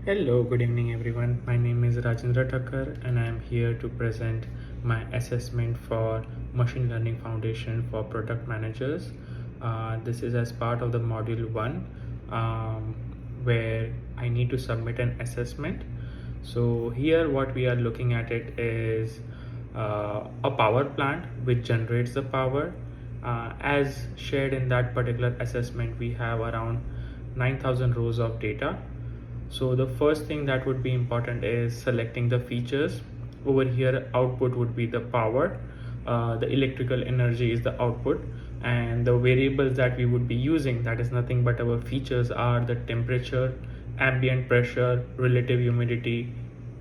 Hello, good evening everyone. My name is Rajendra Thakkar and I am here to present my assessment for Machine Learning Foundation for Product Managers. This is as part of the module 1 where I need to submit an assessment. So here what we are looking at it is a power plant which generates the power. As shared in that particular assessment, we have around 9,000 rows of data. So the first thing that would be important is selecting the features. Over here, output would be the power, the electrical energy is the output, and the variables that we would be using, that is nothing but our features, are the temperature, ambient pressure, relative humidity,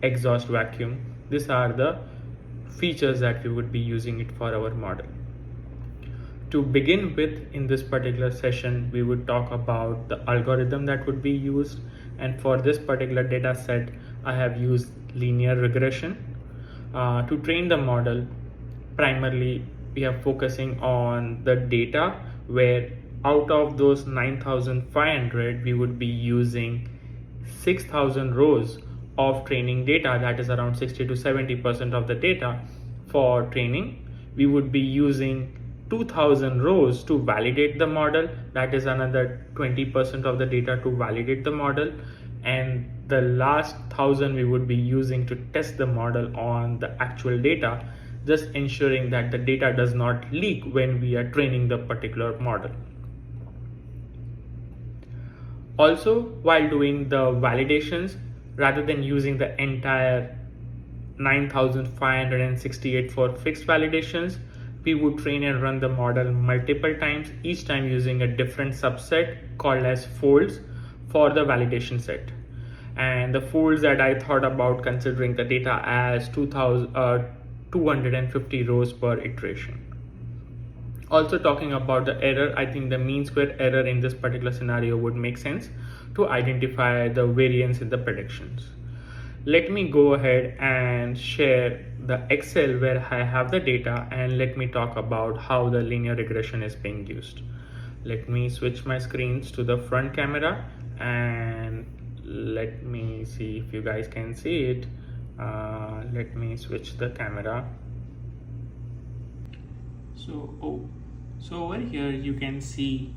exhaust vacuum. These are the features that we would be using it for our model. To begin with, in this particular session, we would talk about the algorithm that would be used, and for this particular data set, I have used linear regression. To train the model, primarily we are focusing on the data, where out of those 9,500, we would be using 6,000 rows of training data, that is around 60 to 70% of the data for training. We would be using 2,000 rows to validate the model, that is another 20% of the data to validate the model, and the last 1,000 we would be using to test the model on the actual data, just ensuring that the data does not leak when we are training the particular model. Also, while doing the validations, rather than using the entire 9,568 for fixed validations, we would train and run the model multiple times, each time using a different subset called as folds for the validation set. And the folds that I thought about considering the data as 250 rows per iteration. Also, talking about the error, I think the mean square error in this particular scenario would make sense to identify the variance in the predictions. Let me go ahead and share the Excel where I have the data, and let me talk about how the linear regression is being used. Let me switch my screens to the front camera and let me see if you guys can see it. Let me switch the camera. So over here you can see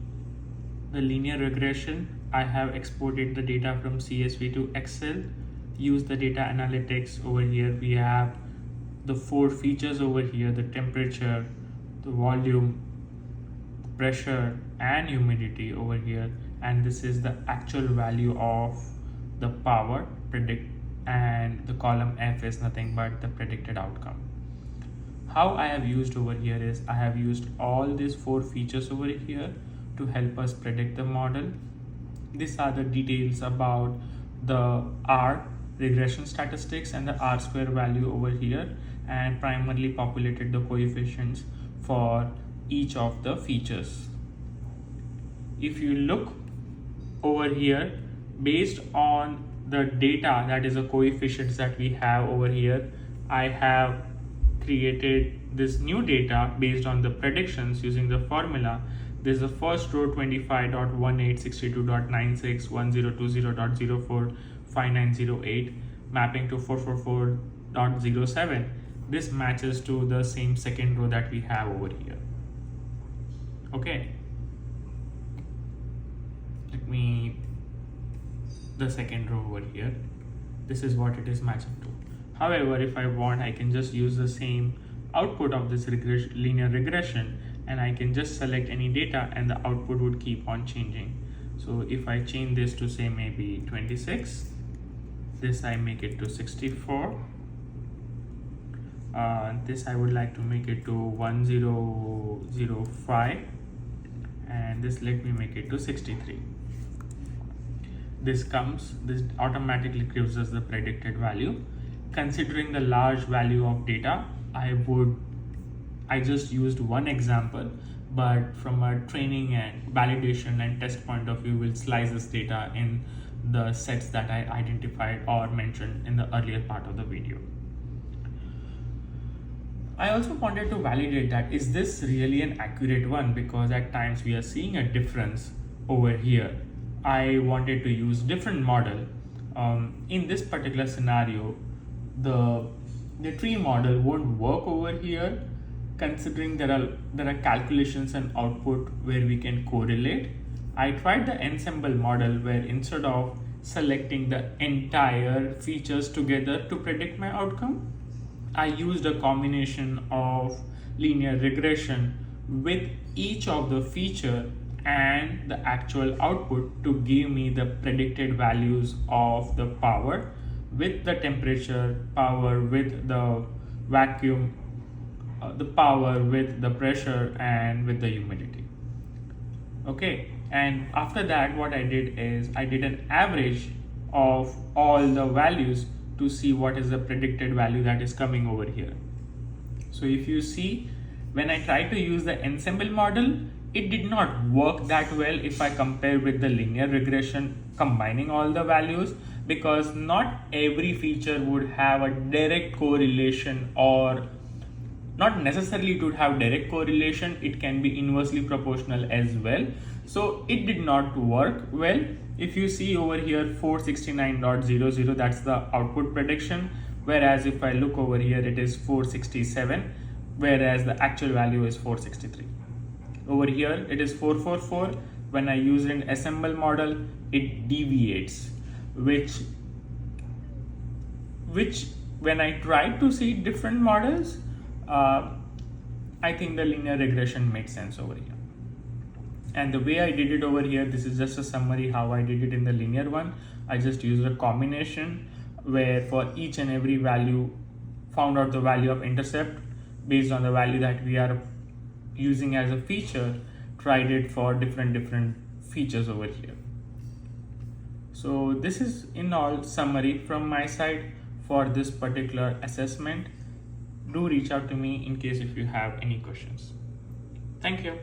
the linear regression. I have exported the data from CSV to Excel, use the data analytics. Over here we have the 4 features over here: the temperature, the volume, the pressure and humidity over here, and this is the actual value of the power predict, and the column F is nothing but the predicted outcome. How I have used over here is I have used all these 4 features over here to help us predict the model. These are the details about the R regression statistics and the R square value over here, and primarily populated the coefficients for each of the features. If you look over here, based on the data, that is the coefficients that we have over here, I have created this new data based on the predictions using the formula. This is the first row: 25.1862.961020.045908 mapping to 444.07. This matches to the same second row that we have over here. Okay, let me the second row over here. This is what it is matching to. However, if I want, I can just use the same output of this linear regression, and I can just select any data and the output would keep on changing. So if I change this to say maybe 26, this I make it to 64, this I would like to make it to 1005, and this let me make it to 63. This automatically gives us the predicted value. Considering the large value of data, I just used one example, but from a training and validation and test point of view, we'll slice this data in the sets that I identified or mentioned in the earlier part of the video. I also wanted to validate that is this really an accurate one, because at times we are seeing a difference over here. I wanted to use different model in this particular scenario, the tree model won't work over here, considering there are calculations and output where we can correlate. I tried the ensemble model where instead of selecting the entire features together to predict my outcome, I used a combination of linear regression with each of the feature and the actual output to give me the predicted values of the power with the temperature, power with the vacuum, the power with the pressure, and with the humidity. Okay, and after that what I did is I did an average of all the values to see what is the predicted value that is coming over here. So if you see, when I tried to use the ensemble model, it did not work that well if I compare with the linear regression combining all the values, because not every feature would have a direct correlation, or not necessarily it would have direct correlation, it can be inversely proportional as well. So it did not work well. If you see over here 469.00, that's the output prediction, whereas if I look over here it is 467, whereas the actual value is 463. Over here it is 444. When I use an ensemble model, it deviates, which when I try to see different models, I think the linear regression makes sense over here. And the way I did it over here, this is just a summary how I did it in the linear one. I just used a combination where for each and every value, found out the value of intercept based on the value that we are using as a feature, tried it for different features over here. So this is in all summary from my side for this particular assessment. Do reach out to me in case if you have any questions. Thank you.